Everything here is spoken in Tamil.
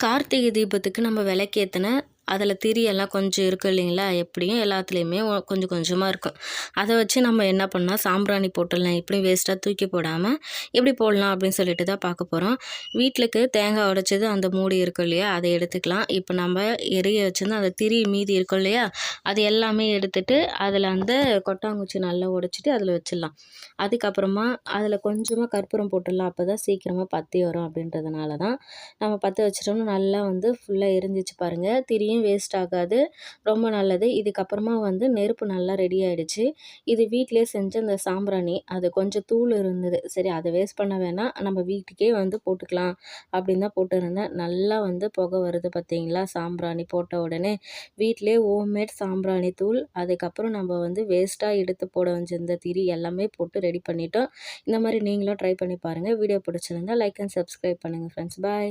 கார்த்திகை தீபத்துக்கு நம்ம விளக்கேத்துன அதில் திரியெல்லாம் கொஞ்சம் இருக்கும் இல்லைங்களா? எப்படியும் எல்லாத்துலேயுமே கொஞ்சம் கொஞ்சமாக இருக்கும். அதை வச்சு நம்ம என்ன பண்ணால் சாம்பிராணி போட்டுடலாம். எப்படியும் வேஸ்ட்டாக தூக்கி போடாமல் எப்படி போடலாம் அப்படின்னு சொல்லிட்டு தான் பார்க்க போகிறோம். வீட்டுக்கு தேங்காய் உடைச்சது அந்த மூடி இருக்கும் இல்லையா? அதை எடுத்துக்கலாம். இப்போ நம்ம எரிய வச்சுருந்து அந்த திரி மீதி இருக்கும் இல்லையா? அது எல்லாமே எடுத்துட்டு அதில் அந்த கொட்டாங்குச்சி நல்லா உடைச்சிட்டு அதில் வச்சிடலாம். அதுக்கப்புறமா அதில் கொஞ்சமாக கற்பூரம் போட்டுடலாம். அப்போ தான் சீக்கிரமாக பற்றி வரும் அப்படின்றதுனால தான் நம்ம பற்ற வச்சிட்டோம்னா நல்லா வந்து ஃபுல்லாக எரிஞ்சிச்சு பாருங்கள். திரியும் வேஸ்ட் ஆகாது, ரொம்ப நல்லது. இதுக்கப்புறமா வந்து நெருப்பு நல்லா ரெடி ஆகிடுச்சு. இது வீட்டிலே செஞ்ச அந்த சாம்பிராணி, அது கொஞ்சம் தூள் இருந்தது. சரி அதை வேஸ்ட் பண்ண வேணாம், நம்ம வீட்டுக்கே வந்து போட்டுக்கலாம் அப்படின்னு தான் போட்டுருந்தேன். நல்லா வந்து புகை வருது பார்த்தீங்களா? சாம்பிராணி போட்ட உடனே வீட்டிலே ஹோம்மேட் சாம்பிராணி தூள், அதுக்கப்புறம் நம்ம வந்து வேஸ்ட்டாக எடுத்து போட வச்சிருந்த திரி எல்லாமே போட்டு ரெடி பண்ணிட்டோம். இந்த மாதிரி நீங்களும் ட்ரை பண்ணி பாருங்கள். வீடியோ பிடிச்சிருந்தா லைக் அண்ட் சப்ஸ்கிரைப் பண்ணுங்கள் ஃப்ரெண்ட்ஸ். பாய்.